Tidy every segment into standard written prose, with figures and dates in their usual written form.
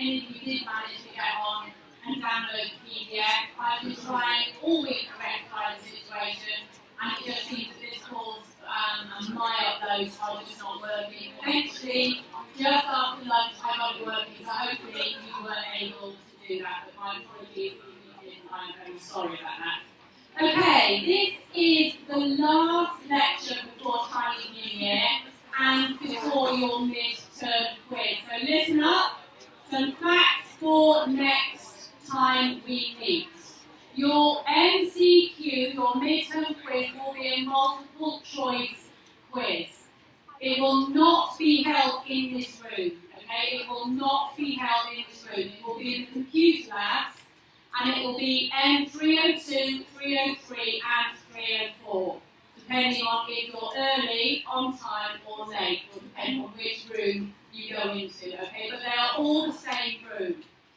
any of you did manage to get on and download the PDF. I've been trying all week to rectify the situation, and it just seems that this course and my uploads are just not working. Eventually, just after lunch, I got it working, so hopefully you were able to do that, but my apologies if you didn't. I'm very sorry about that. Okay, this is the last lecture before Chinese New Year and before your midterm quiz. So listen up, some facts for next time we meet. Your MCQ, your midterm quiz, will be a multiple choice quiz. It will not be held in this room, okay? It will not be held in this room. It will be in the computer labs, and it will be M302, 303 and 304, depending on if you're early, on time or late, or depending on which room you go into, okay? But they are all the same room.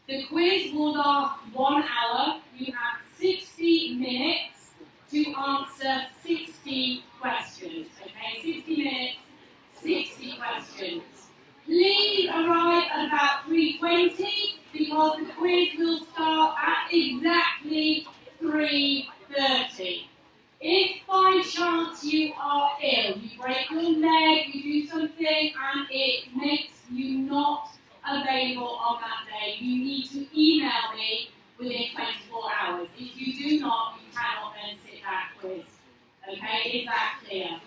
The quiz will last 1 hour. You have 60 minutes to answer 60 questions, okay? 60 minutes, 60 questions. Please arrive at about 3:20 because the quiz will start at exactly 3:30. If by chance you are ill, you break your leg, you do something and it makes you not available on that day, you need to email me within 24 hours. If you do not, you cannot then sit that quiz. Okay, is that clear?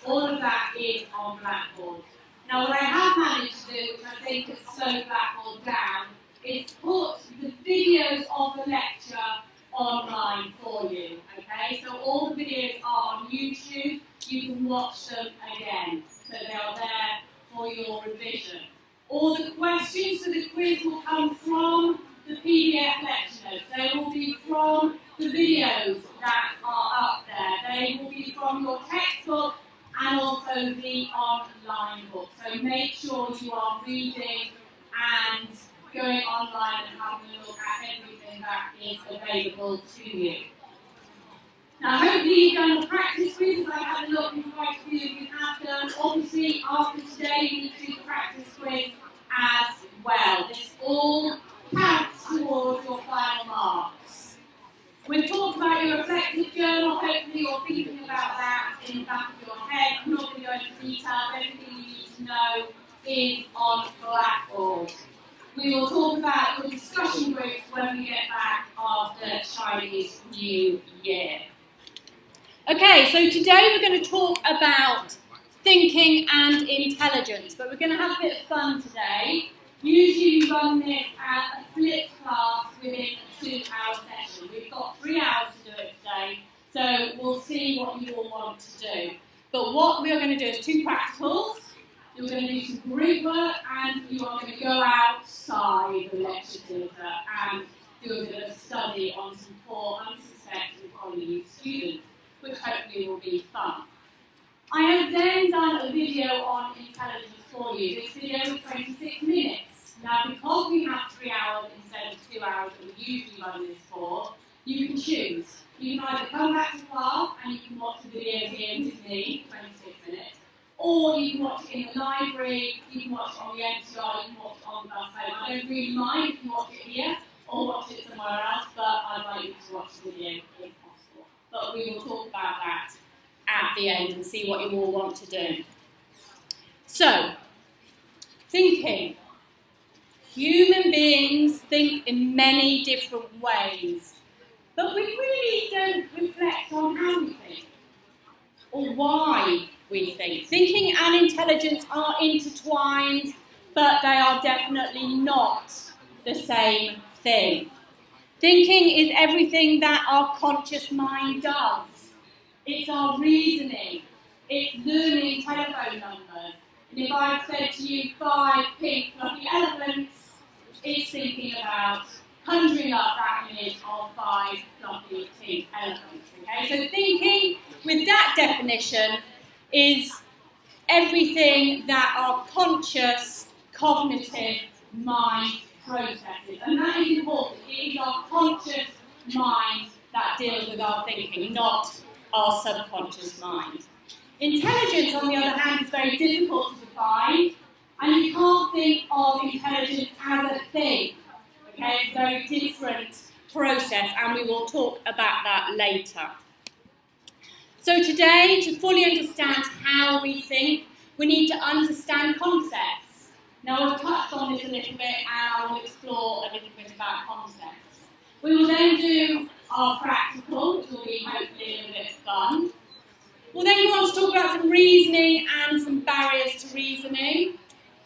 All of that is on Blackboard. Now what I have managed to do, which I think has slowed Blackboard down, is put the videos of the lecture online for you. Okay, so all the videos are on YouTube. You can watch them again. So they are there for your revision. All the questions for the quiz will come from the PDF lecture notes. They will be from the videos that are up there. They will be from your textbook and also the online book. So make sure you are reading and going online and having a look at everything that is available to you. Now hopefully you've done the practice quiz. I've had a look and quite a few of you have done. Obviously after today you need to do the practice quiz as well. This all counts towards your final marks. We've talked about your reflective journal. Hopefully you're thinking about that in the back of your head. I'm not going to go into detail. Everything you need to know is on Blackboard. We will talk about your discussion groups when we get back after Chinese New Year. Okay, so today we're going to talk about thinking and intelligence, but we're going to have a bit of fun today. Usually we run this as a flipped class within a 2-hour session. We've got 3 hours to do it today, so we'll see what you all want to do. But what we are going to do is 2 practicals. You're going to do some group work, and you are going to go outside the lecture theatre and do a bit of study on some poor, unsuspecting college students, which hopefully will be fun. I have then done a video on intelligence for you. This video is 26 minutes. Now, because we have 3 hours instead of 2 hours that we usually run this for, you can choose. You can either come back to class and you can watch the video here with me, 26 minutes, or you can watch it in the library, you can watch it on the NCR, you can watch it on the bus home. I don't really mind if you watch it here or watch it somewhere else, but I'd like you to watch the video if possible. But we will talk about that at the end and see what you all want to do. So, thinking. Human beings think in many different ways, but we really don't reflect on how we think or why we think. Thinking and intelligence are intertwined, but they are definitely not the same thing. Thinking is everything that our conscious mind does. It's our reasoning. It's learning telephone numbers. And if I said to you 5 pink fluffy elephants, it's thinking about conjuring up that image of 5 fluffy pink elephants. Okay? So thinking, with that definition, is everything that our conscious, cognitive mind processes. And that is important. It is our conscious mind that deals with our thinking, not our subconscious mind. Intelligence, on the other hand, is very difficult to define. And you can't think of intelligence as a thing. Okay, it's a very different process, and we will talk about that later. So today, to fully understand how we think, we need to understand concepts. Now, I've touched on this a little bit, and I will explore a little bit about concepts. We will then do our practical, which will be hopefully a little bit fun. We'll then go on to talk about some reasoning and some barriers to reasoning.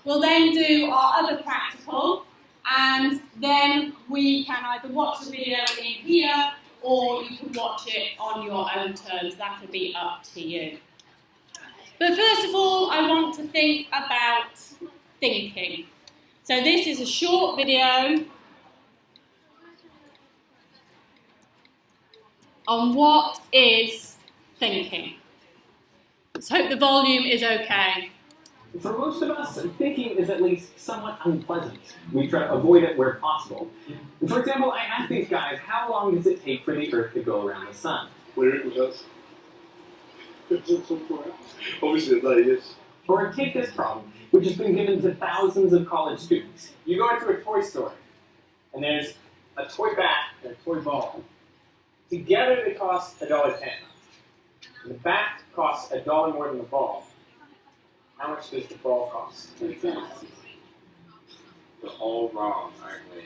We'll then do our other practical, and then we can either watch the video in here, or you can watch it on your own terms. That will be up to you. But first of all, I want to think about thinking. So this is a short video on what is thinking. Let's hope the volume is okay. For most of us, thinking is at least somewhat unpleasant. We try to avoid it where possible. For example, I asked these guys, how long does it take for the Earth to go around the Sun? Where it was obviously that is. Or take this problem, which has been given to thousands of college students. You go into a toy store, and there's a toy bat and a toy ball. Together they cost $1.10. The bat costs $1 more than the ball. How much does the ball cost? We're all wrong, aren't we?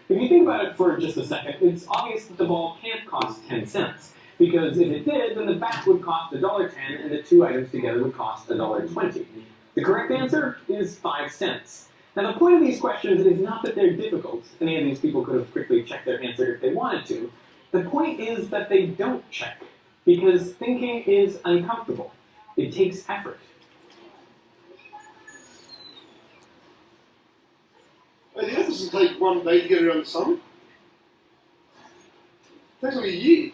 If you think about it for just a second, it's obvious that the ball can't cost 10 cents. Because if it did, then the bat would cost $1.10 and the two items together would cost $1.20. The correct answer is 5 cents. Now the point of these questions is not that they're difficult. Any of these people could have quickly checked their answer if they wanted to. The point is that they don't check. Because thinking is uncomfortable. It takes effort. It doesn't take one day to get around the sun. It takes like a year.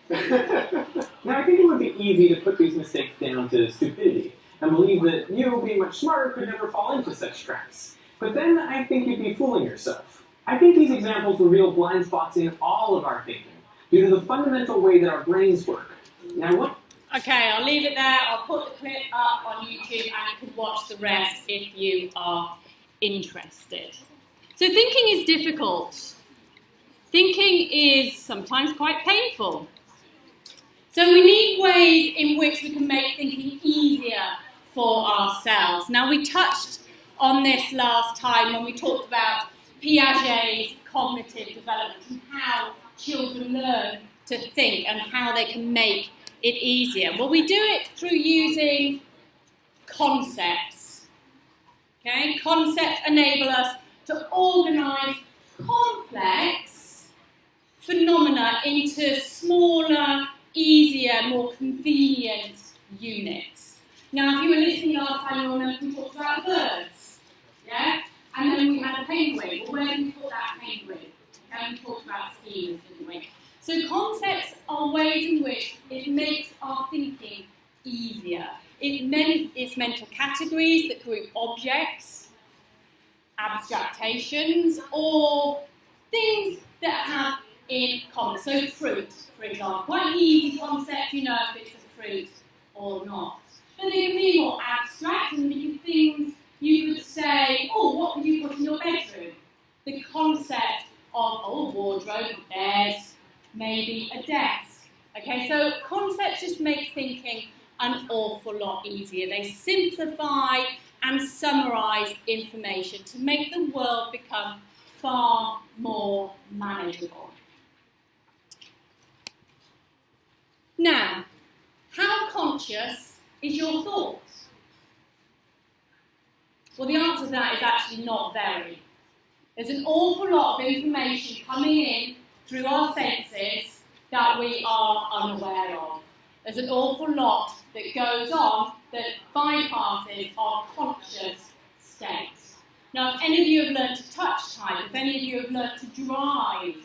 Now I think it would be easy to put these mistakes down to stupidity and believe that you, being much smarter, could never fall into such traps. But then I think you'd be fooling yourself. I think these examples reveal blind spots in all of our thinking due to the fundamental way that our brains work. Now what? Okay, I'll leave it there. I'll put the clip up on YouTube and you can watch the rest if you are interested. So thinking is difficult. Thinking is sometimes quite painful. So we need ways in which we can make thinking easier for ourselves. Now we touched on this last time when we talked about Piaget's cognitive development and how children learn to think and how they can make it easier. Well, we do it through using concepts. Okay? Concepts enable us to organise complex phenomena into smaller, easier, more convenient units. Now, if you were listening last time, you'll remember we talked about birds. Yeah? And then we had a penguin. Well, where did we put that penguin? And we talked about schemes, didn't we? So concepts are ways in which it makes our thinking easier. It's mental categories that group objects, abstractions, or things that have in common. So fruit, for example. Quite an easy concept, you know if it's a fruit or not. But they can be more abstract and they can things you could say, oh, what could you put in your bedroom? The concept of, oh, wardrobe, bed, maybe a desk. Okay, so concepts just make thinking an awful lot easier. They simplify and summarise information to make the world become far more manageable. Now, how conscious is your thoughts? Well, the answer to that is actually not very. There's an awful lot of information coming in through our senses that we are unaware of. There's an awful lot that goes on that bypasses our conscious state. Now, if any of you have learned to touch type, if any of you have learned to drive,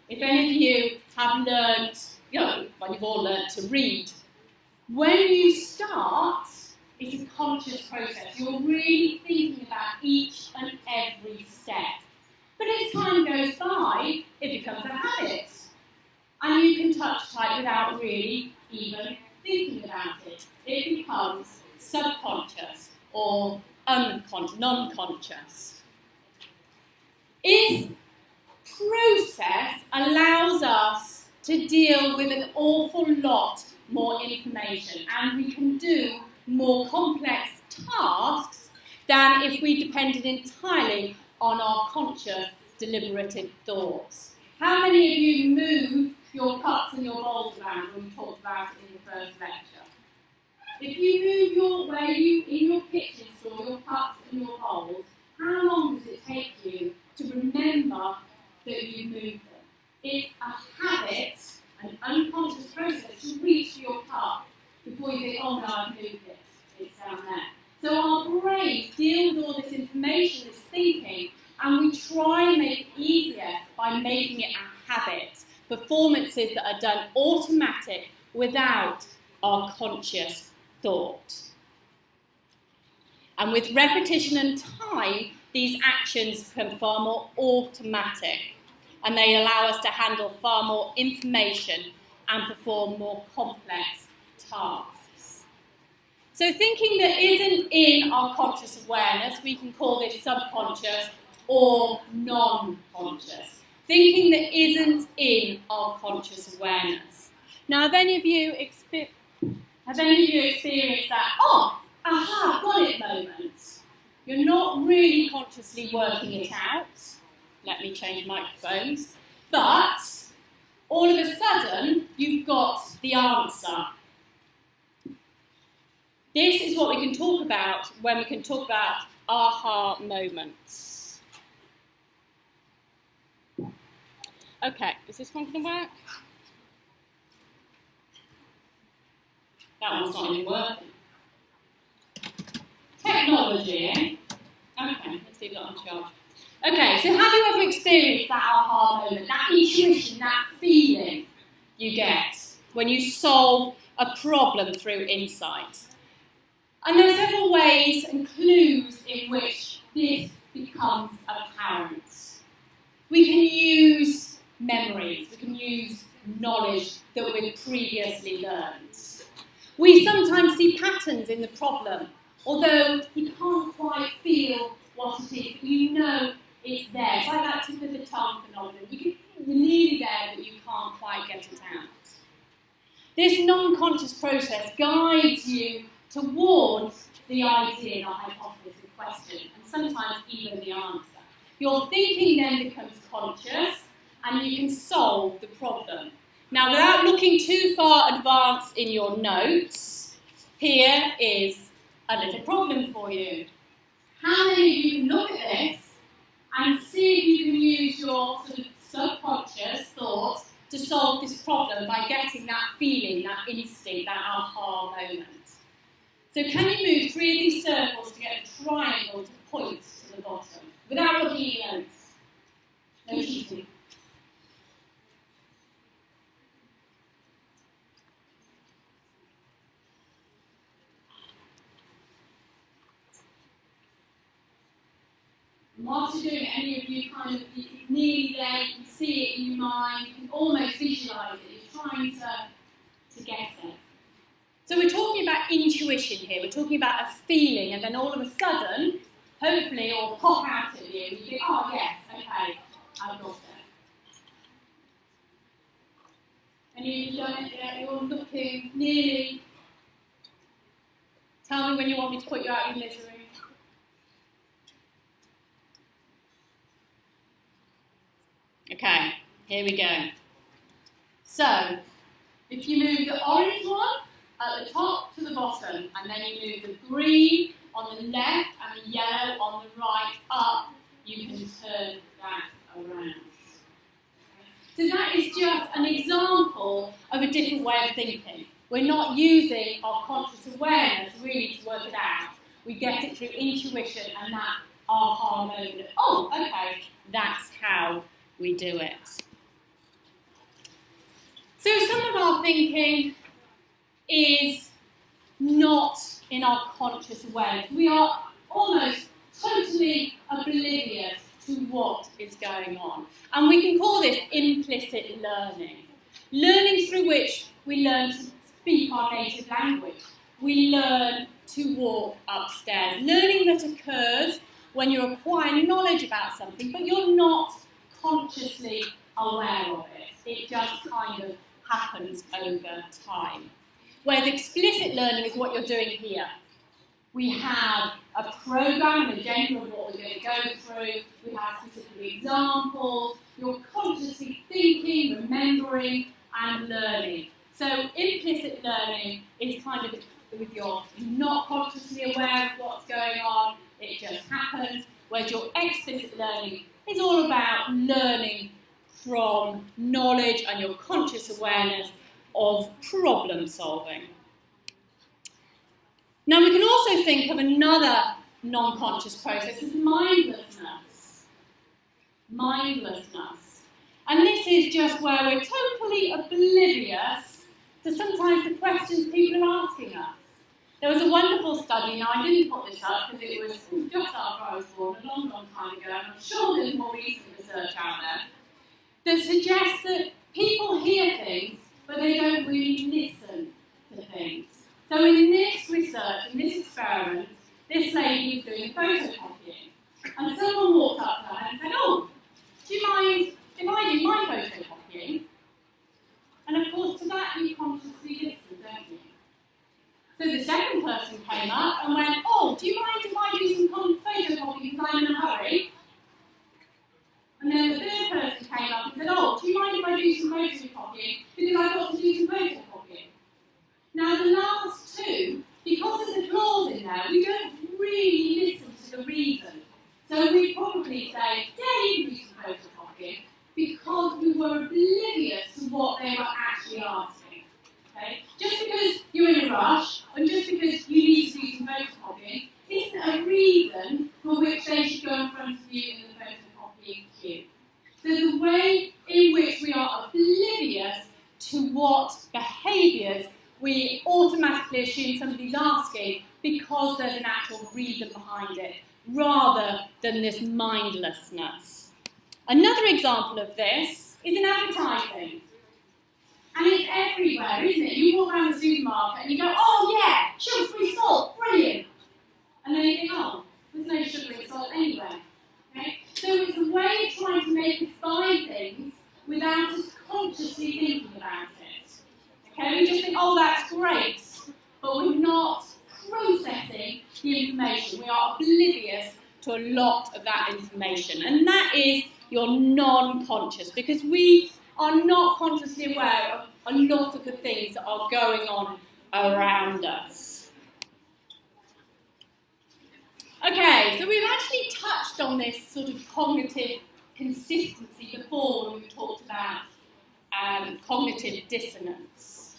if any of you have learned, well, you've all learned to read, when you start, it's a conscious process. You're really thinking about each and every step. But as time goes by, it becomes a habit. And you can touch type without really even thinking about it. It becomes or non-conscious. Its process allows us to deal with an awful lot more information, and we can do more complex tasks than if we depended entirely on our conscious, deliberative thoughts. How many of you move your cups and your bowls around when we talked about it in the first lecture? If you move in your kitchen store, your cups and your bowls, how long does it take you to remember that you moved them? It's a habit, an unconscious process to reach for your cup before you think, oh no, I've moved it. It's down there. So our brains deal with all this information, this thinking, and we try and make it easier by making it a habit. Performances that are done automatic without our conscious thought. And with repetition and time, these actions become far more automatic, and they allow us to handle far more information and perform more complex tasks. So thinking that isn't in our conscious awareness, we can call this subconscious or non-conscious. Thinking that isn't in our conscious awareness. Now, have any of you experienced that, oh, aha, got it moment? You're not really consciously working it out. Let me change microphones. But all of a sudden, you've got the answer. This is what we can talk about when we can talk about aha moments. Okay, is this one going to work? That one's not even working. Technology, eh? Okay, let's leave that on charge. Okay, so have you ever experienced that aha moment, that intuition, that feeling you get when you solve a problem through insight? And there are several ways and clues in which this becomes apparent. We can use memories, we can use knowledge that we've previously learned. We sometimes see patterns in the problem, although you can't quite feel what it is, but you know it's there. It's like that tip of the tongue phenomenon. You're nearly there, but you can't quite get it out. This non-conscious process guides you towards the idea, the hypothesis, the question, and sometimes even the answer. Your thinking then becomes conscious, and you can solve the problem. Now, without looking too far advanced in your notes, here is a little problem for you. How many of you can look at this and see if you can use your sort of subconscious thoughts to solve this problem by getting that feeling, that instinct, that aha moment? So can you move 3 of these circles to get a triangle to point to the bottom without looking at your notes? No cheating. Whilst you're doing it, any of you kind of, you're nearly there, you can see it in your mind, you can almost visualise it, you're trying to get it. So we're talking about intuition here, we're talking about a feeling, and then all of a sudden, hopefully, it'll pop out at you, and you think, oh yes, okay, I've got it. And you've done it yet, you're looking nearly. Tell me when you want me to put you out of your misery. Okay, here we go. So, if you move the orange one at the top to the bottom, and then you move the green on the left and the yellow on the right up, you can turn that around. So that is just an example of a different way of thinking. We're not using our conscious awareness really to work it out. We get it through intuition and that aha moment. Oh, okay, that's how we do it. So some of our thinking is not in our conscious awareness. We are almost totally oblivious to what is going on. And we can call this implicit learning. Learning through which we learn to speak our native language. We learn to walk upstairs. Learning that occurs when you acquire knowledge about something, but you're not consciously aware of it. It just kind of happens over time. Whereas explicit learning is what you're doing here. We have a program, an agenda of what we're going to go through. We have specific examples. You're consciously thinking, remembering, and learning. So implicit learning is kind of with you're not consciously aware of what's going on. It just happens. Whereas your explicit learning is all about learning from knowledge and your conscious awareness of problem solving. Now we can also think of another non-conscious process as mindlessness. Mindlessness. And this is just where we're totally oblivious to sometimes the questions people are asking us. There was a wonderful study, now I didn't put this up because it was just after I was born, a long, long time ago, and I'm sure there's more recent research out there, that suggests that people hear things, but they don't really listen to things. So in this research, in this experiment, this lady was doing photocopying, and someone walked up to her and said, "Oh, do you mind if I do my photocopying?" And of course, to that you consciously listen, don't you? So the second person came up and went, "Oh, do you mind if I do some photocopying because I'm in a hurry?" And then the third person came up and said, "Oh, do you mind if I do some photocopying because I've got to do some photocopying?" Now the last two, because there's a clause in there, we don't really listen to the reason. So we probably say, "Yeah, you can do some photocopying," because we were oblivious to what they were actually asking. Okay? Just because you're in a rush, and just because you need to do some photocopying, isn't a reason for which they should go in front of you in the photocopying queue. So the way in which we are oblivious to what behaviours we automatically assume somebody's asking because there's an actual reason behind it, rather than this mindlessness. Another example of this is in advertising. And it's everywhere, isn't it? You walk around the supermarket and you go, "Oh yeah, sugar-free salt, brilliant." And then you think, "Oh, there's no sugar and salt anywhere." Okay? So it's a way of trying to make us buy things without us consciously thinking about it. Okay, we just think, "Oh, that's great," but we're not processing the information. We are oblivious to a lot of that information, and that is your non-conscious, because we are not consciously aware of a lot of the things that are going on around us. Okay, so we've actually touched on this sort of cognitive consistency before when we talked about cognitive dissonance.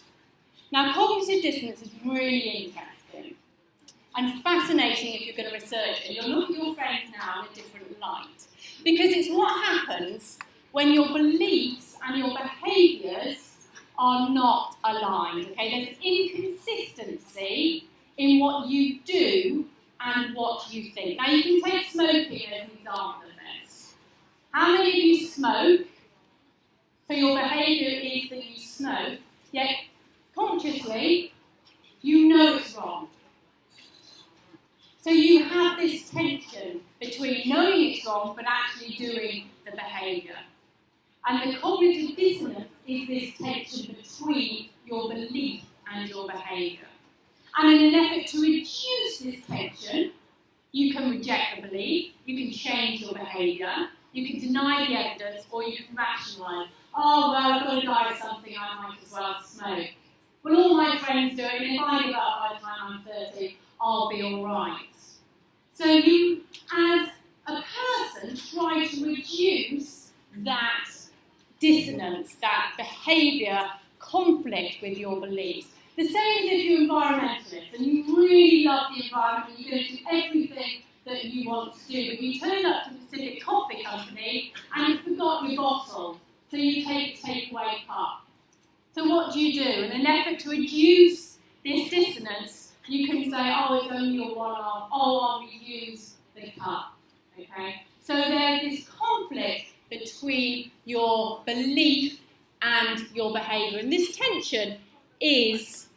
Now, cognitive dissonance is really interesting and fascinating if you're going to research it. You'll look at your friends now in a different light, because it's what happens when your beliefs and your behaviours are not aligned. Okay, there's inconsistency in what you do and what you think. Now, you can take smoking as an example of this. How many of you smoke? So your behaviour is that you smoke, yet consciously, you know it's wrong. So you have this tension between knowing it's wrong but actually doing the behaviour. And the cognitive dissonance is this tension between your belief and your behaviour. And in an effort to reduce this tension, you can reject the belief, you can change your behaviour, you can deny the evidence, or you can rationalise. "Oh, well, I've got to die of something, I might as well smoke. Well, all my friends do it, and if I give up by the time I'm 30, I'll be all right." So you, as a person, try to reduce that dissonance, that behaviour conflict with your beliefs. The same as if you're environmentalist and you really love the environment and you're going to do everything that you want to do, but you turn up to the Pacific Coffee Company and you've forgotten your bottle, so you take a takeaway cup. So what do? In an effort to reduce this dissonance, you can say, "Oh, it's only a one-off, oh, I'll reuse the cup." Okay? So there's this conflict between your belief and your behaviour, and this tension is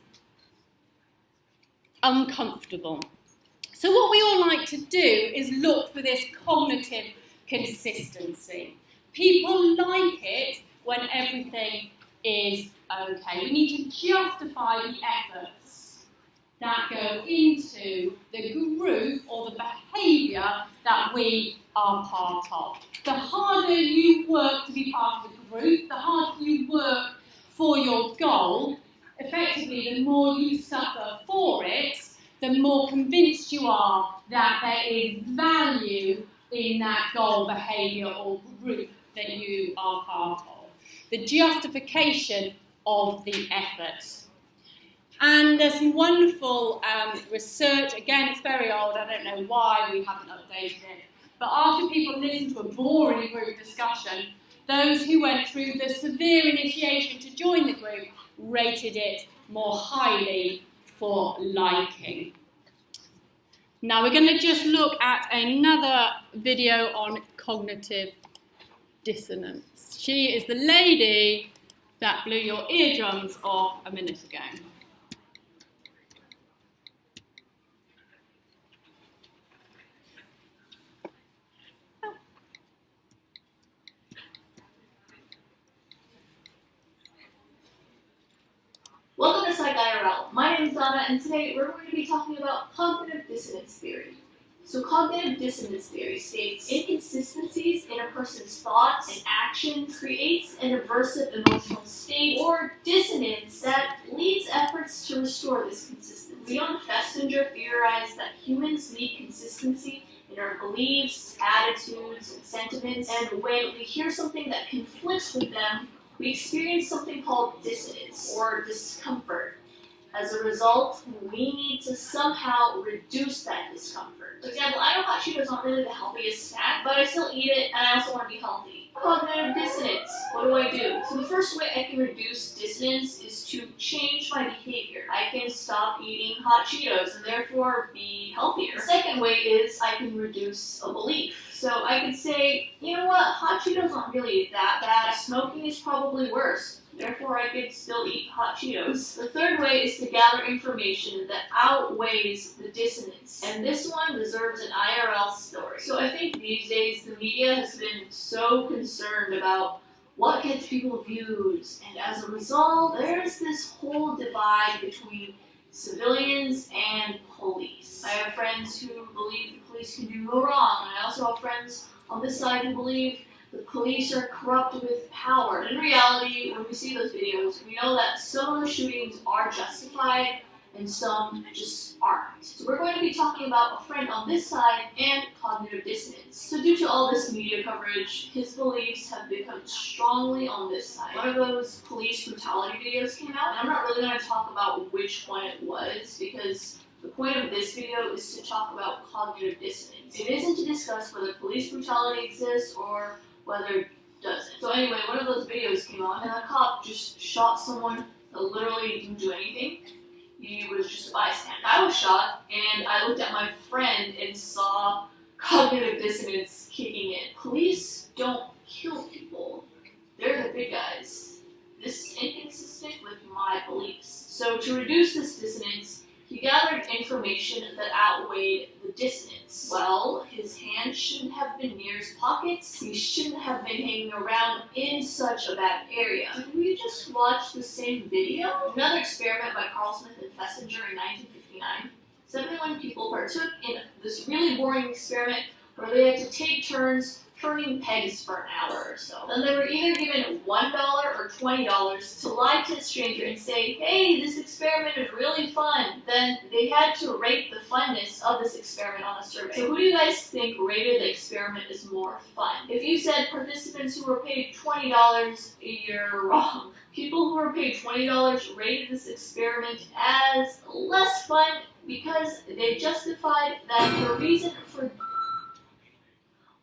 uncomfortable. So what we all like to do is look for this cognitive consistency. People like it when everything is okay. We need to justify the efforts that go into the group or the behaviour that we are part of. The harder you work to be part of the group, the harder you work for your goal, effectively the more you suffer for it, the more convinced you are that there is value in that goal, behaviour or group that you are part of. The justification of the effort. And there's some wonderful research, again it's very old, I don't know why we haven't updated it, but after people listened to a boring group discussion, those who went through the severe initiation to join the group rated it more highly for liking. Now we're going to just look at another video on cognitive dissonance. She is the lady that blew your eardrums off a minute ago. Welcome to Psych IRL. My name is Donna, and today we're going to be talking about cognitive dissonance theory. So cognitive dissonance theory states inconsistencies in a person's thoughts and actions creates an aversive emotional state or dissonance that leads efforts to restore this consistency. Leon Festinger theorized that humans need consistency in our beliefs, attitudes, and sentiments, and when we hear something that conflicts with them, we experience something called dissonance or discomfort. As a result, we need to somehow reduce that discomfort. For example, I know hot Cheetos aren't really the healthiest snack, but I still eat it and I also want to be healthy. Cognitive dissonance. What do I do? So the first way I can reduce dissonance is to change my behavior. I can stop eating hot Cheetos and therefore be healthier. The second way is I can reduce a belief. So I could say, you know what, hot Cheetos aren't really that bad. Smoking is probably worse. Therefore, I could still eat hot Cheetos. The third way is to gather information that outweighs the dissonance. And this one deserves an IRL story. So I think these days the media has been so concerned about what gets people views. And as a result, there's this whole divide between civilians and police. I have friends who believe the police can do no wrong. And I also have friends on this side who believe the police are corrupt with power. In reality, when we see those videos, we know that some of the shootings are justified and some just aren't. So we're going to be talking about a friend on this side and cognitive dissonance. So due to all this media coverage, his beliefs have become strongly on this side. One of those police brutality videos came out, and I'm not really going to talk about which one it was because the point of this video is to talk about cognitive dissonance. It isn't to discuss whether police brutality exists or whether it doesn't. So anyway, one of those videos came on, and a cop just shot someone that literally didn't do anything. He was just a bystander. I was shot, and I looked at my friend and saw cognitive dissonance kicking in. Police don't kill people. They're the big guys. This is inconsistent with my beliefs. So to reduce this dissonance, he gathered information that outweighed the dissonance. Well, his hand shouldn't have been near his pockets. He shouldn't have been hanging around in such a bad area. Did we just watch the same video? Another experiment by Carl Smith and Festinger in 1959. 71 people partook in this really boring experiment where they had to take turns turning pegs for an hour or so. Then they were either given $1 or $20 to lie to a stranger and say, hey, this experiment is really fun. Then they had to rate the funness of this experiment on a survey. So who do you guys think rated the experiment as more fun? If you said participants who were paid $20, you're wrong. People who were paid $20 rated this experiment as less fun because they justified that the reason for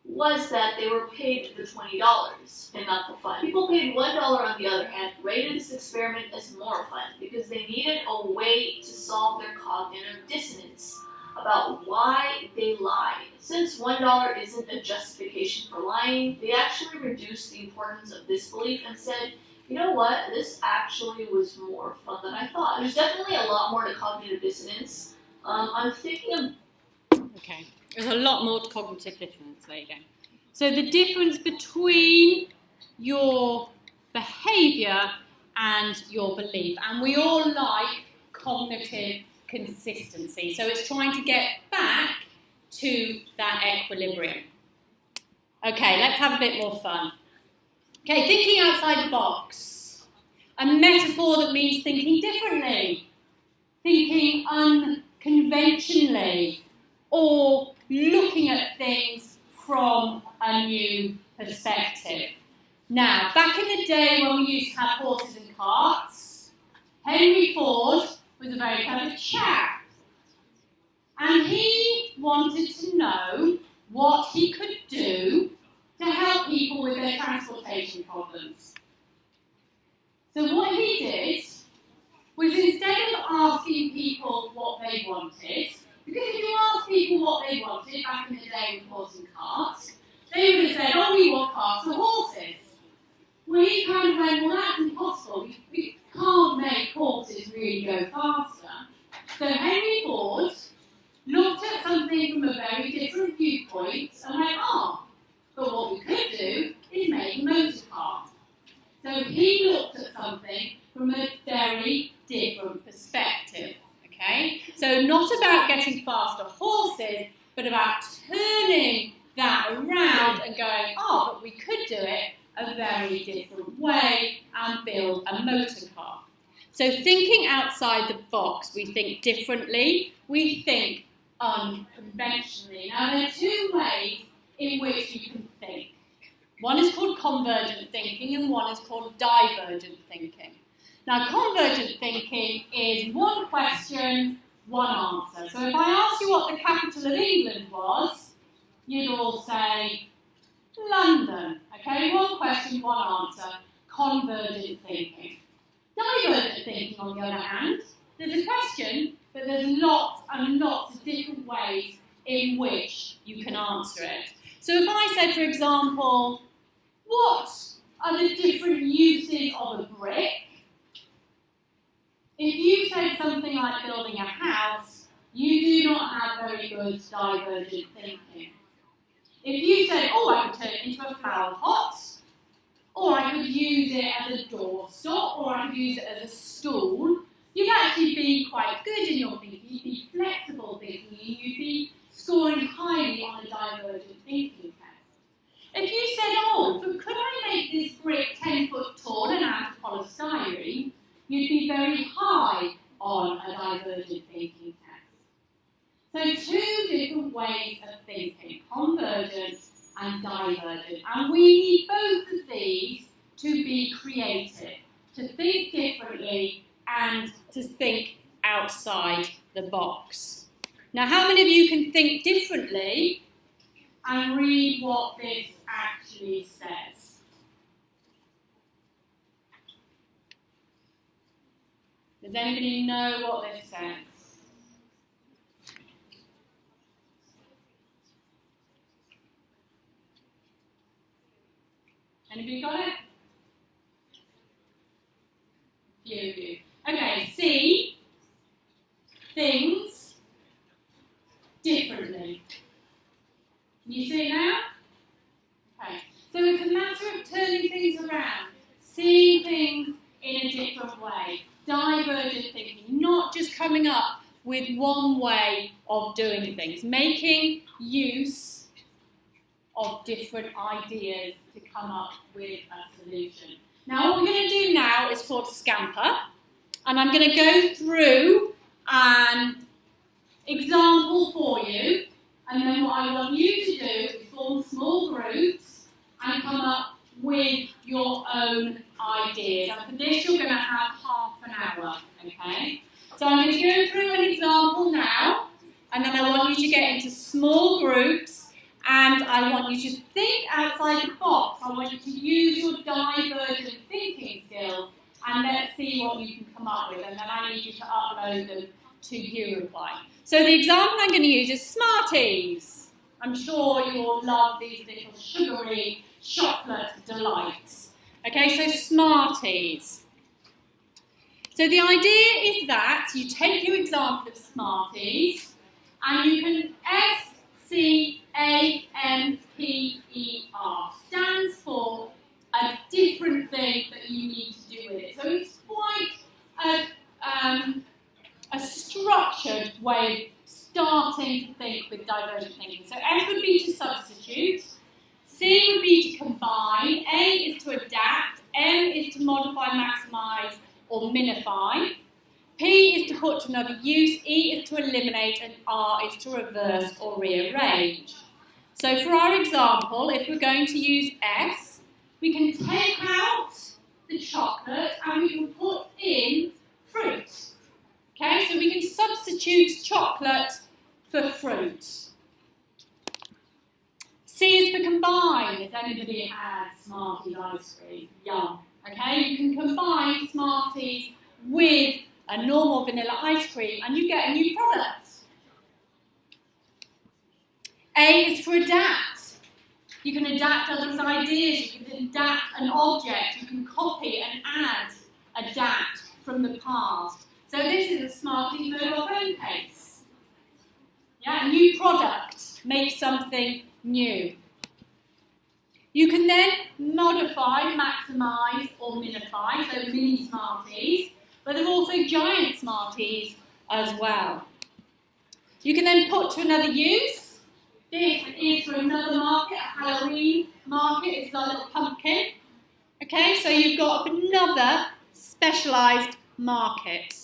was that they were paid the $20 and not the fun. People paid $1 on the other hand rated this experiment as more fun because they needed a way to solve their cognitive dissonance about why they lied. Since $1 isn't a justification for lying, they actually reduced the importance of this belief and said, you know what, this actually was more fun than I thought. There's definitely a lot more to cognitive dissonance, I'm thinking of. Okay, there's a lot more to cognitive dissonance. There you go. So the difference between your behaviour and your belief, and we all like cognitive consistency. So it's trying to get back to that equilibrium. Okay, let's have a bit more fun. Okay, thinking outside the box. A metaphor that means thinking differently, thinking unconventionally, or looking at things from a new perspective. Now, back in the day when we used to have horses and carts, Henry Ford was a very clever chap. And he wanted to know what he could do to help people with their transportation problems. So what he did was, instead of asking people what they wanted, because if you asked people what they wanted back in the day with horse and carts, they would have said, oh, we want faster horses. Well, he kind of went, well, that's impossible. We can't make horses really go faster. So Henry Ford looked at something from a very different viewpoint and went, but what we could do is make a motor car. So he looked at something from a very different perspective, okay? So not about getting faster horses, but about turning that around and going, but we could do it a very different way and build a motor car. So thinking outside the box, we think differently, we think unconventionally. Now there are two ways in which you can think. One is called convergent thinking and one is called divergent thinking. Now convergent thinking is one question, one answer. So if I ask you what the capital of England was, you'd all say London. Okay, one question, one answer, convergent thinking. Divergent thinking, on the other hand, there's a question, but there's lots and lots of different ways in which you can answer it. So if I said, for example, what are the different uses of a brick? If you said something like building a house, you do not have very good divergent thinking. If you said, I could turn it into a flower pot, or I could use it as a doorstop, or I could use it as a stool, you'd actually be quite good in your thinking. You'd be flexible thinking, and you'd be scoring highly on a divergent thinking test. If you said, but could I make this brick 10 foot tall and out of polystyrene, you'd be very high on a divergent thinking test. So two different ways of thinking, convergent and divergent. And we need both of these to be creative, to think differently and to think outside the box. Now, how many of you can think differently and read what this actually says? Does anybody know what this says? Anybody got it? Few of you. Okay, see things differently. Can you see it now? Okay. So it's a matter of turning things around, seeing things in a different way. Divergent thinking, not just coming up with one way of doing things, making use of different ideas to come up with a solution. Now what we're going to do now is called Scamper, and I'm going to go through an example for you, and then what I want you to do is form small groups and come up with your own ideas. And for this you're going to have half an hour, okay? So I'm going to go through an example now, and then I want you to get into small groups, and I want you to think outside the box. I want you to use your divergent thinking skills, and let's see what you can come up with, and then I need you to upload them to Uruguay. So the example I'm going to use is Smarties. I'm sure you all love these little sugary chocolate delights. Okay, so Smarties. So the idea is that you take your example of Smarties and you can SCAMPER stands for a different thing that you need to do with it. So it's quite a structured way of starting to think with divergent thinking. So S would be to substitute, C would be to combine, A is to adapt, M is to modify, maximise or minify, P is to put to another use, E is to eliminate, and R is to reverse or rearrange. So for our example, if we're going to use S, we can take out the chocolate and we can put in fruit. Okay, so we can substitute chocolate for fruit. C is for combine. If anybody has Smarties ice cream, yum. Okay, you can combine Smarties with a normal vanilla ice cream and you get a new product. A is for adapt. You can adapt others' ideas, you can adapt an object, you can copy and add, adapt from the past. So this is a Smarties mobile phone case. Yeah, a new product, make something new. You can then modify, maximise or minify, so mini Smarties, but there are also giant Smarties as well. You can then put to another use. This is for another market, a Halloween market. It's our little pumpkin. Okay, so you've got another specialised market.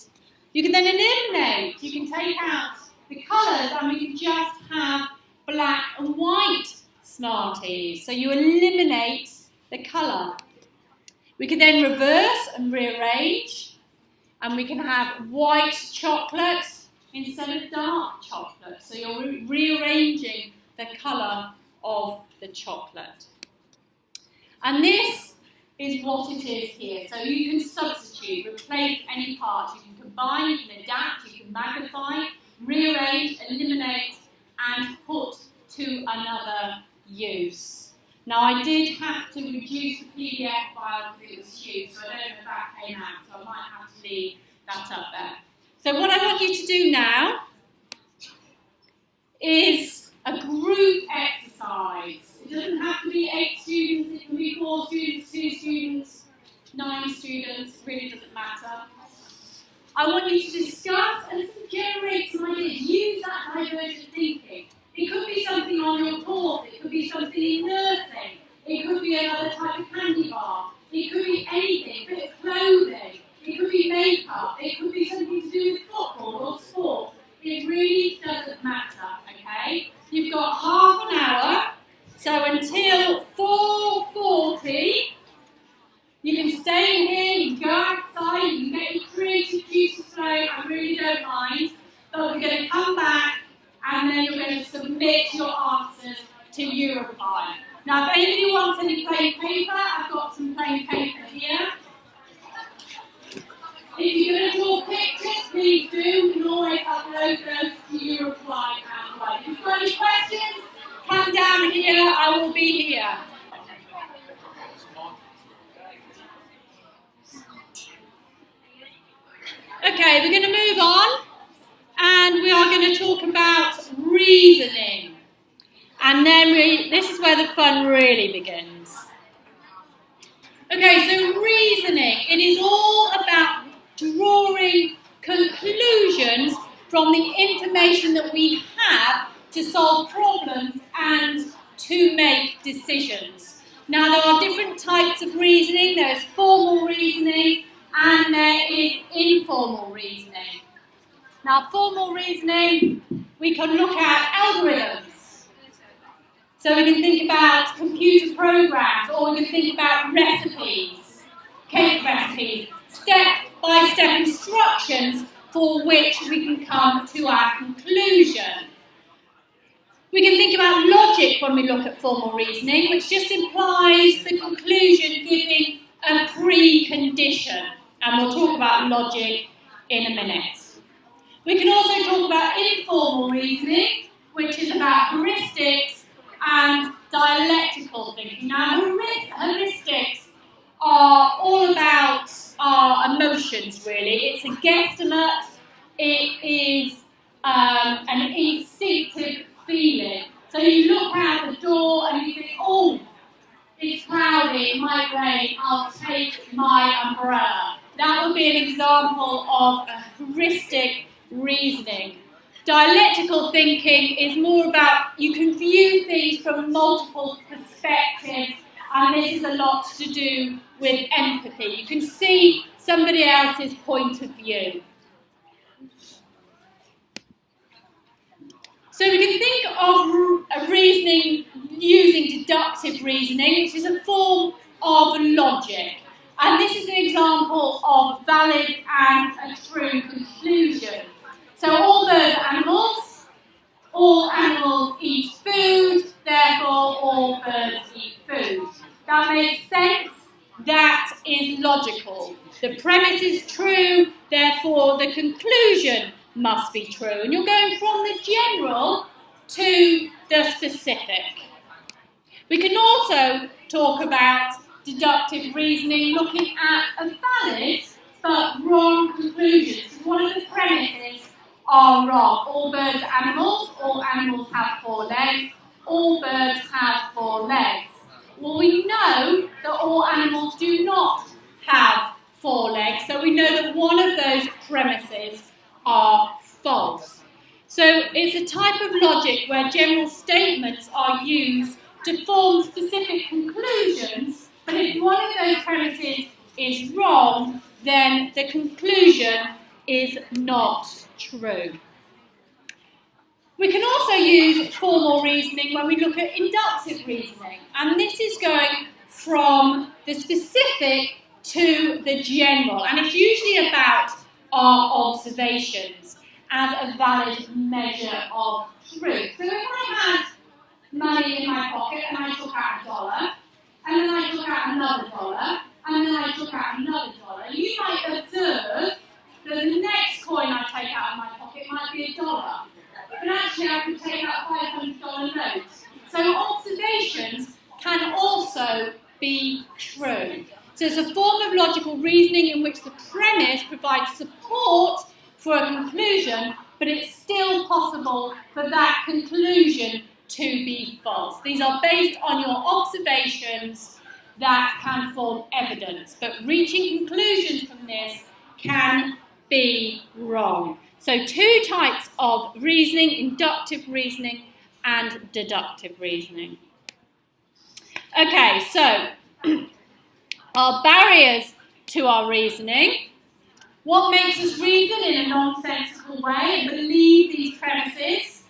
You can then eliminate. You can take out the colours and we can just have black and white Smarties. So you eliminate the colour. We can then reverse and rearrange. And we can have white chocolate instead of dark chocolate. So you're rearranging the colour of the chocolate. And this is what it is here. So you can substitute, replace any part. You can combine, you can adapt, you can magnify, rearrange, eliminate, and put to another use. Now I did have to reduce the PDF file because it was huge, so I don't know if that came out, so I might have to leave that up there. So what I want you to do now is a group exercise. It doesn't have to be 8 students, it can be 4 students, 2 students, 9 students, it really doesn't matter. I want you to discuss and generate some ideas. Use that divergent thinking. It could be something on your course, it could be something in nursing, it could be another type of candy bar, it could be anything, a bit of clothing, it could be makeup, it could be something to do with football or sport. It really doesn't matter, okay? You've got half an hour, so until 4:40, you can stay in here, you can go outside, you can get your creative juices flowing, I really don't mind, but we're going to come back and then you're going to submit your answers to Europly. Now, if anybody wants any plain paper, I've got some plain paper here. If you're going to draw pictures, please do. You can always upload those to Europly and write. If you've got any questions, come down here. I will be here. Okay, we're going to move on. And we are going to talk about reasoning. And then this is where the fun really begins. Okay, so reasoning. It is all about drawing conclusions from the information that we have to solve problems and to make decisions. Now, there are different types of reasoning. There is formal reasoning and there is informal reasoning. Now, formal reasoning, we can look at algorithms. So we can think about computer programs, or we can think about recipes, cake recipes, step-by-step instructions for which we can come to our conclusion. We can think about logic when we look at formal reasoning, which just implies the conclusion giving a precondition. And we'll talk about logic in a minute. We can also talk about informal reasoning, which is about heuristics and dialectical thinking. Now, heuristics are all about our emotions, really. it's a guesstimate, it is an instinctive feeling. So you look out the door and you think, oh, it's cloudy, it might rain, I'll take my umbrella. That would be an example of a heuristic reasoning. Dialectical thinking is more about you can view things from multiple perspectives, and this is a lot to do with empathy. You can see somebody else's point of view. So we can think of a reasoning using deductive reasoning, which is a form of logic. And this is an example of valid and a true conclusion. So all birds are animals, all animals eat food, therefore all birds eat food. That makes sense, that is logical. The premise is true, therefore the conclusion must be true. And you're going from the general to the specific. We can also talk about deductive reasoning looking at a valid but wrong conclusion. So one of the premises are wrong. All birds are animals, all animals have 4 legs, all birds have 4 legs. Well, we know that all animals do not have 4 legs, so we know that one of those premises are false. So it's a type of logic where general statements are used to form specific conclusions, but if one of those premises is wrong, then the conclusion is not true. We can also use formal reasoning when we look at inductive reasoning, and this is going from the specific to the general, and it's usually about our observations as a valid measure of truth. So if I had money in my pocket and I took out $1, and then I took out another $1, and then I took out another $1, you might observe that the next coin I take out of my pocket might be $1. But actually I could take out $500 notes. So observations can also be true. So it's a form of logical reasoning in which the premise provides support for a conclusion, but it's still possible for that conclusion to be false. These are based on your observations that can form evidence, but reaching conclusions from this can be wrong. So 2 types of reasoning, inductive reasoning and deductive reasoning. Okay, so our barriers to our reasoning. What makes us reason in a nonsensical way and believe these premises,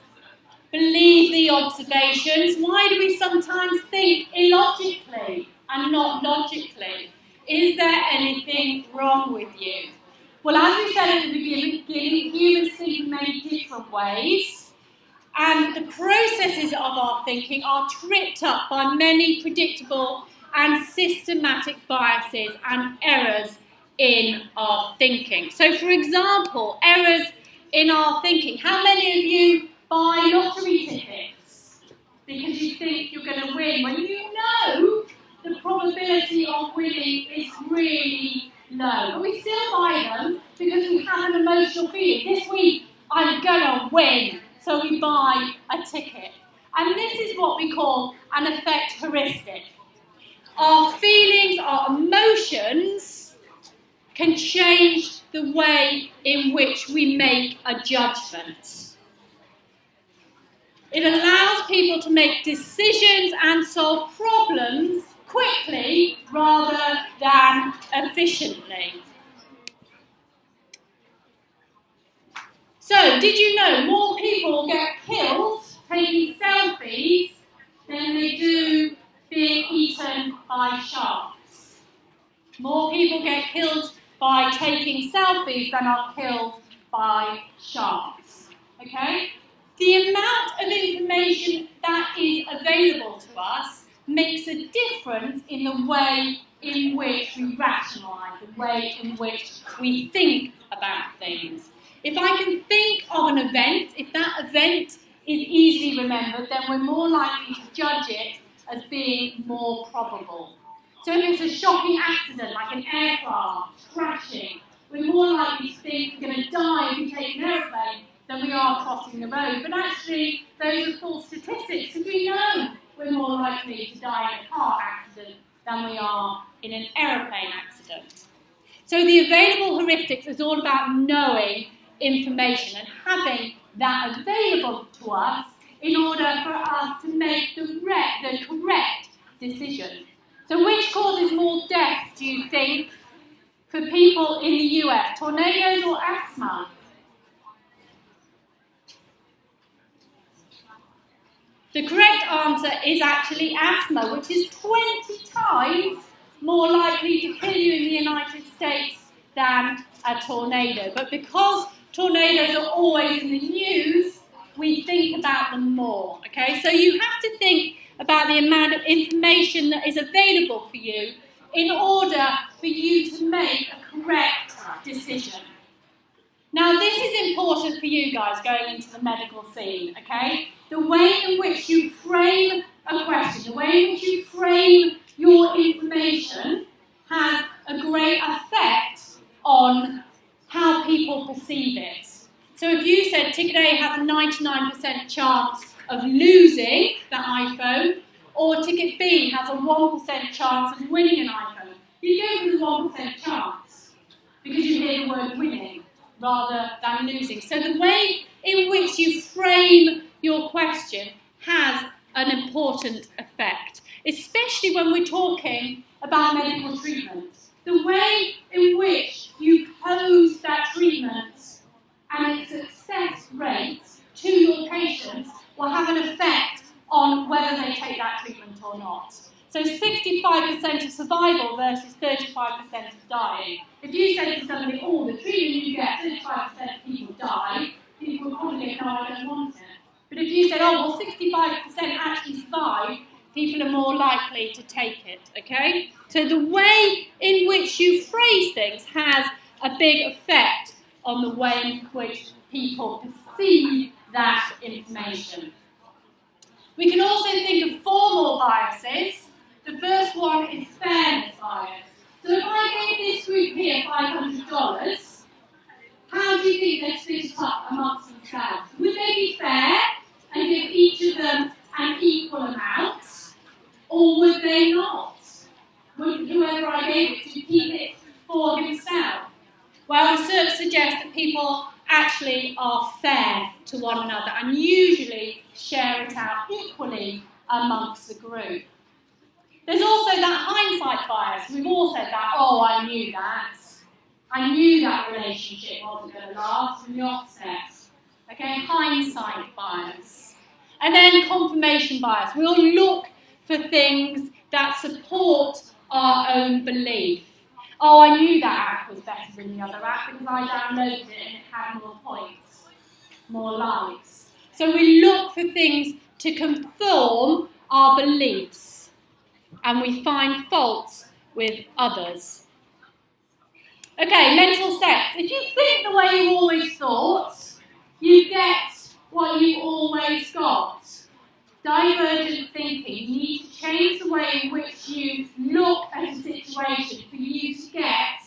believe the observations? Why do we sometimes think illogically and not logically? Is there anything wrong with you? Well, as we said at the beginning, humans think in many different ways, and the processes of our thinking are tripped up by many predictable and systematic biases and errors in our thinking. So, for example, errors in our thinking. How many of you buy lottery tickets because you think you're going to win when you know the probability of winning is really low? But we still buy them because we have an emotional feeling. This week, I'm going to win. So we buy a ticket. And this is what we call an effect heuristic. Our feelings, our emotions can change the way in which we make a judgment. It allows people to make decisions and solve problems quickly rather than efficiently. So, did you know more people get killed taking selfies than they do being eaten by sharks? More people get killed by taking selfies than are killed by sharks. Okay? The amount of information that is available to us makes a difference in the way in which we rationalise, the way in which we think about things. If I can think of an event, if that event is easily remembered, then we're more likely to judge it as being more probable. So if it's a shocking accident, like an aircraft crashing, we're more likely to think we're going to die if we take an aeroplane than we are crossing the road. But actually, those are false statistics, because we know we're more likely to die in a car accident than we are in an aeroplane accident. So the available heuristics is all about knowing information and having that available to us in order for us to make the correct decision. So which causes more deaths, do you think, for people in the US, tornadoes or asthma? The correct answer is actually asthma, which is 20 times more likely to kill you in the United States than a tornado. But because tornadoes are always in the news, we think about them more. Okay, so you have to think about the amount of information that is available for you in order for you to make a correct decision. Now, this is important for you guys going into the medical scene, okay? The way in which you frame a question, the way in which you frame your information has a great effect on how people perceive it. So if you said ticket A has a 99% chance of losing the iPhone, or ticket B has a 1% chance of winning an iPhone, you go for the 1% chance because you hear the word winning rather than losing. So the way in which you frame your question has an important effect, especially when we're talking about medical treatment. The way in which you pose that treatment and its success rate to your patients will have an effect on whether they take that treatment or not. So 65% of survival versus 35% of dying. If you say to somebody, oh, the treatment you get, 35% of people die, people will probably go, no, I don't want it. But if you said, oh, well, 65% actually survive, people are more likely to take it, okay? So the way in which you phrase things has a big effect on the way in which people perceive that information. We can also think of 4 more biases. The first one is fairness bias. So if I gave this group here $500, how do you think they'd split it up amongst themselves? Would they be fair and give each of them an equal amount? Or would they not? Would whoever I gave it to keep it for himself? Well, research suggests that people actually are fair to one another and usually share it out equally amongst the group. There's also that hindsight bias. We've all said that, oh, I knew that. I knew that relationship wasn't going to last, from the offset. Okay, hindsight bias. And then confirmation bias. We'll look for things that support our own belief. Oh, I knew that app was better than the other app because I downloaded it and it had more points, more likes. So we look for things to confirm our beliefs and we find faults with others. Okay, mental sets. If you think the way you always thought, you get what you always got. Divergent thinking. You need to change the way in which you look at a situation for you to get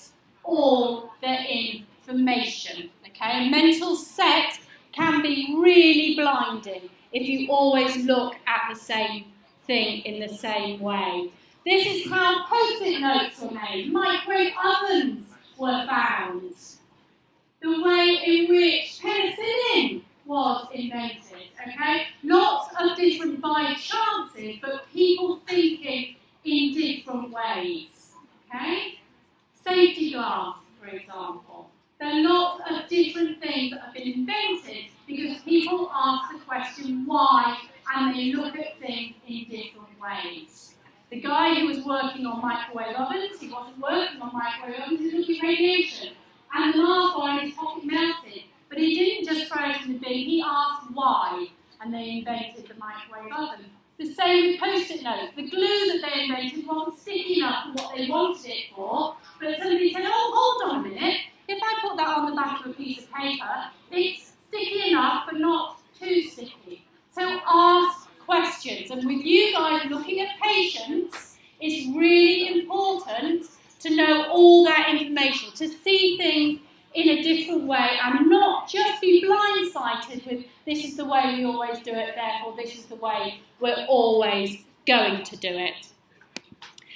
all the information. Okay, a mental set can be really blinding if you always look at the same thing in the same way. This is how post-it notes were made. Microwave ovens were found. The way in which penicillin was invented. Okay, lots of different by chances, but people thinking in different ways. Okay, safety glass, for example. There are lots of different things that have been invented because people ask the question why and they look at things in different ways. The guy who was working on microwave ovens, he wasn't working on microwave ovens, he was looking at radiation. And the Mars bar in his pocket melted. But he didn't just throw it in the bin, he asked why. And they invented the microwave oven. The same with post-it notes. The glue that they invented wasn't sticky enough for what they wanted it for. But somebody said, oh, hold on a minute. If I put that on the back of a piece of paper, it's sticky enough, but not too sticky. So ask questions. And with you guys looking at patients, it's really important to know all that information, to see things in a different way and not just be blindsided with this is the way we always do it, therefore this is the way we're always going to do it.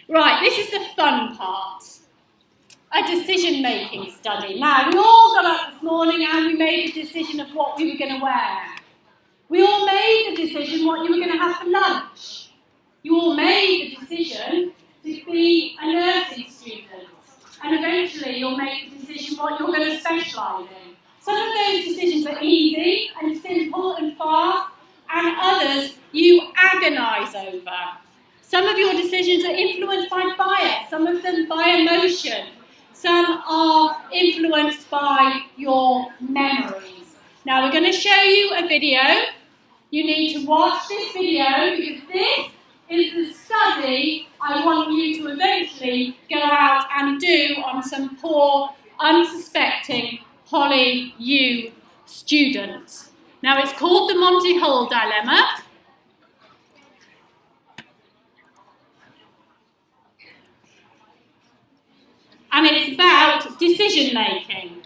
Right, this is the fun part. A decision-making study. Now, we all got up this morning and we made a decision of what we were going to wear. We all made the decision what you were going to have for lunch. You all made the decision to be a nursing student. And eventually you'll make the decision what you're going to specialise in. Some of those decisions are easy and simple and fast, and others you agonise over. Some of your decisions are influenced by bias, some of them by emotion. Some are influenced by your memories. Now we're going to show you a video. You need to watch this video because this is the study I want you to eventually go out and do on some poor, unsuspecting Holly U students. Now it's called the Monty Hall Dilemma. And it's about decision making.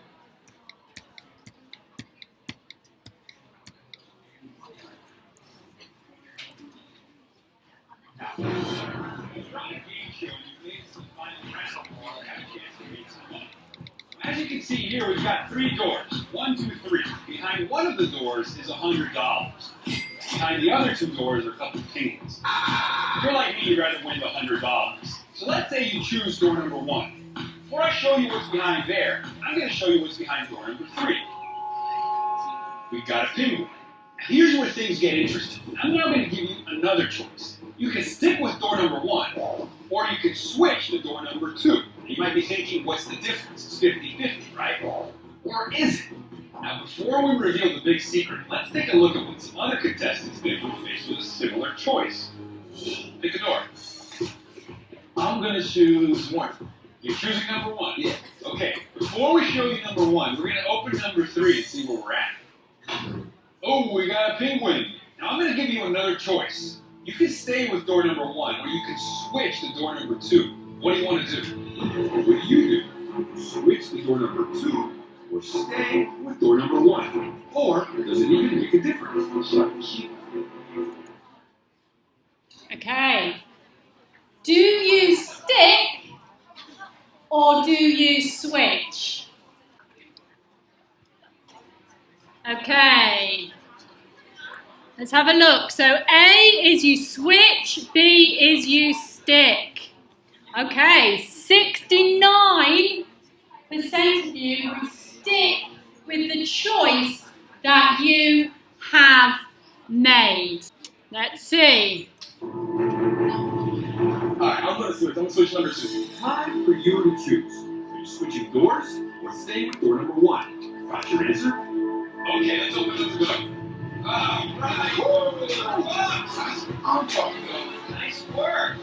As you can see here, we've got 3 doors. 1, 2, 3. Behind one of the doors is $100. Behind the other 2 doors are a couple of pennies. If you're like me, you'd rather win the $100. So let's say you choose door number 1. Before I show you what's behind there, I'm going to show you what's behind door number 3. We've got a penguin. Here's where things get interesting. I'm now going to give you another choice. You can stick with door number 1, or you can switch to door number 2. You might be thinking, what's the difference? It's 50-50, right? Or is it? Now, before we reveal the big secret, let's take a look at what some other contestants did when faced with a similar choice. Pick a door. I'm going to choose 1. You're choosing number 1? Yeah. Okay, before we show you number 1, we're going to open number 3 and see where we're at. Oh, we got a penguin. Now, I'm going to give you another choice. You can stay with door number 1, or you can switch to door number 2. What do you want to do? What do you do? Switch to door number 2, or stay with door number 1. Or does it even make a difference? Okay. Do you stick or do you switch? Okay. Let's have a look. So A is you switch, B is you stick. Okay, 69% of you will stick with the choice that you have made. Let's see. Alright, I'm going to switch number 2. Time for you to choose. Are you switching doors, or staying with door number 1? Got your answer? Okay, let's open up the door. Alright. I'm talking about nice work.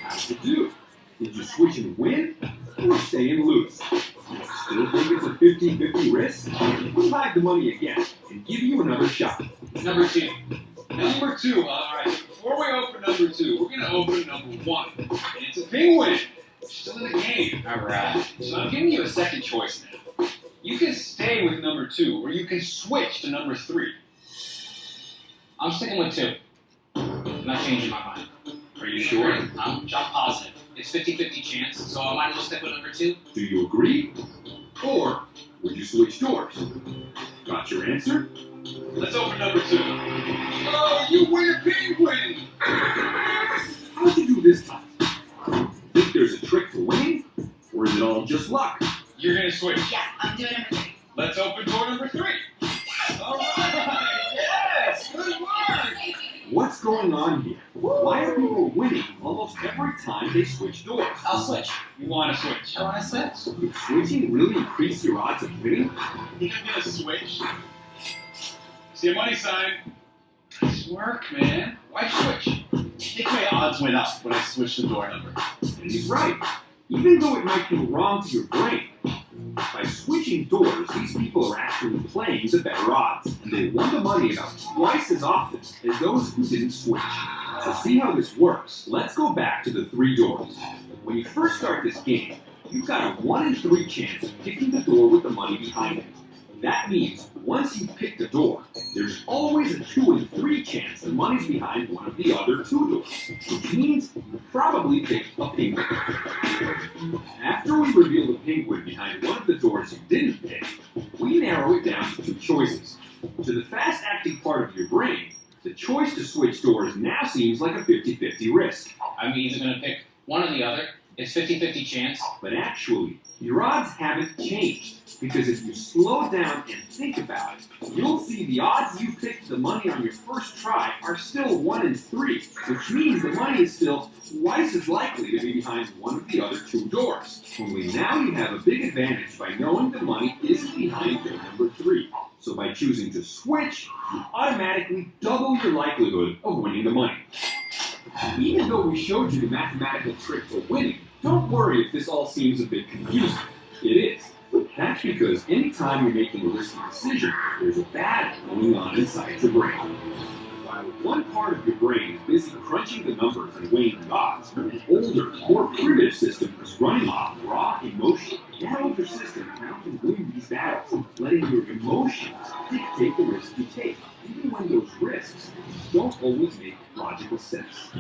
How'd you do? Did you switch and win, or stay and lose? Still think it's a 50-50 risk? We'll hide the money again and give you another shot. Number 2. Number 2, alright. Before we open number 2, we're going to open number 1. And it's a penguin. Still in the game. Alright. So I'm giving you a second choice now. You can stay with number 2, or you can switch to number 3. I'm sticking with 2. I'm not changing my mind. Are you sure? I'm positive. It's 50-50 chance, so I might as well stick with number 2. Do you agree? Or would you switch doors? Got your answer? Let's open number 2. Oh, you win a penguin! How'd you do this time? Think there's a trick to winning? Or is it all just luck? You're going to switch. Yeah, I'm doing number 3. Let's open door number 3. Alright! Yes! Good work! What's going on here? Why are people winning almost every time they switch doors? I'll switch. You want to switch? I want to switch. Would switching really increase your odds of winning? You can get a switch. See a money sign. Nice work, man. Why switch? I think my odds went up when I switched the door number. And he's right. Even though it might feel wrong to your brain, by switching doors, these people are actually playing the better odds, and they won the money about twice as often as those who didn't switch. To see how this works, let's go back to the 3 doors. When you first start this game, you've got a 1 in 3 chance of picking the door with the money behind it. That means once you've picked a door, there's always a 2 in 3 chance the money's behind one of the other 2 doors, which means you probably picked a penguin. After we reveal the penguin behind one of the doors you didn't pick, we narrow it down to 2 choices. To the fast-acting part of your brain, the choice to switch doors now seems like a 50-50 risk. I'm either going to pick one or the other. It's 50-50 chance. But actually, your odds haven't changed, because if you slow down and think about it, you'll see the odds you picked the money on your first try are still 1 in 3, which means the money is still twice as likely to be behind one of the other 2 doors. Only now you have a big advantage by knowing the money isn't behind door number 3. So by choosing to switch, you automatically double your likelihood of winning the money. Even though we showed you the mathematical trick to winning, don't worry if this all seems a bit confusing. It is. That's because anytime you're making a risky decision, there's a battle going on inside your brain. While one part of your brain is busy crunching the numbers and weighing the odds, an older, more primitive system is running off raw emotion. That older system can often win these battles, letting your emotions dictate the risks you take, even when those risks don't always make logical sense.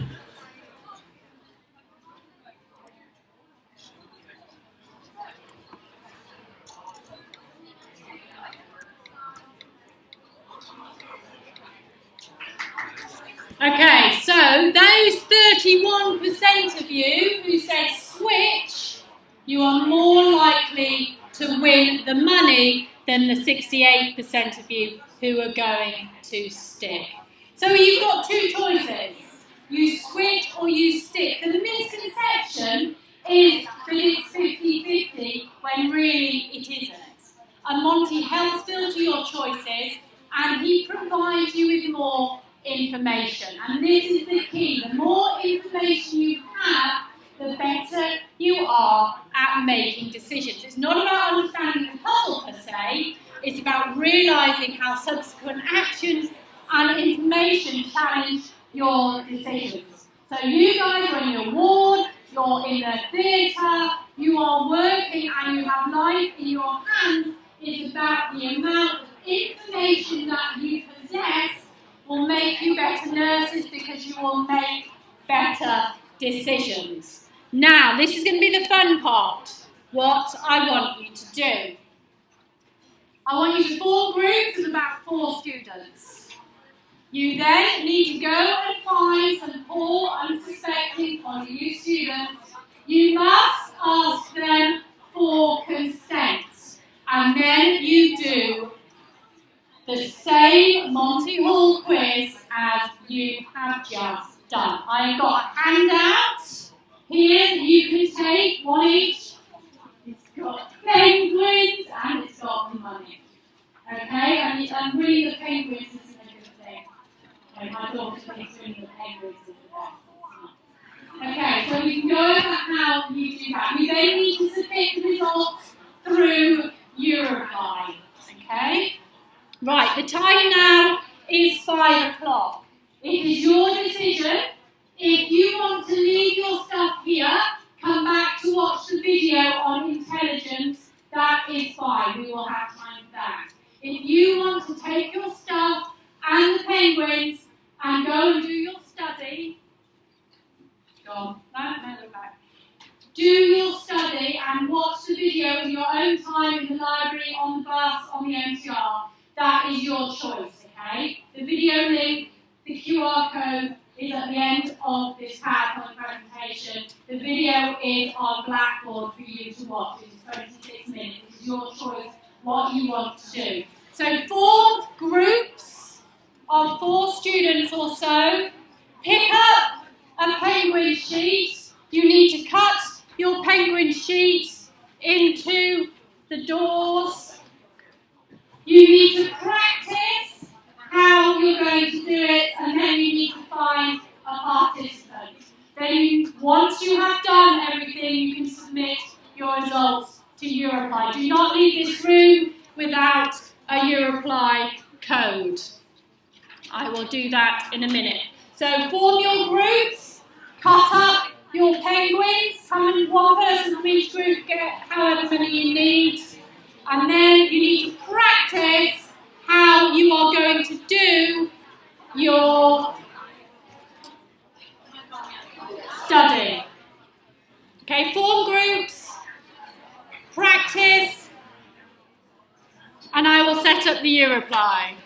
Okay, so those 31% of you who said switch, you are more likely to win the money than the 68% of you who are going to stick. So you've got 2 choices. You switch or you stick. The misconception is that it's 50-50 when really it isn't. And Monty helps filter your choices and he provides you with more information. And this is the key. The more information you have, the better you are at making decisions. It's not about understanding the puzzle per se, it's about realising how subsequent actions and information challenge your decisions. So you guys are in your ward, you're in the theatre, you are working and you have life in your hands. It's about the amount of information that you possess will make you better nurses because you will make better decisions. Now, this is going to be the fun part, what I want you to do. I want you to form groups of about 4 students. You then need to go and find some poor, unsuspecting PolyU students. You must ask them for consent. And then you do the same Monty Hall quiz as you have just done. I've got a handout here that you can take, 1 each. It's got penguins and it's got money. Okay, and really the penguins isn't a good thing. Okay, my daughter thinks really the penguins is the best. Okay, so we can go over how you do that. We then need to submit the results through Eurofly. Okay? Right, the time now is 5 o'clock. It is your decision. If you want to leave your stuff here, come back to watch the video on intelligence, that is fine. We will have time for that. If you want to take your stuff and the penguins and go and do your study, go on. No, look back. Do your study and watch the video in your own time in the library, on the bus, on the MTR. That is your choice, okay? The video link, the QR code is at the end of this PowerPoint presentation. The video is on Blackboard for you to watch. It's 26 minutes. It's your choice what you want to do. So 4 groups of 4 students or so. Pick up a penguin sheet. You need to cut your penguin sheet into the doors. You need to practice how you're going to do it, and then you need to find a participant. Then once you have done everything, you can submit your results to Eurofly. Do not leave this room without a Eurofly code. I will do that in a minute. So form your groups, cut up your penguins, one person from each group get however many you need, and then you need to practice how you are going to do your study. Okay, form groups, practice, and I will set up the Europly.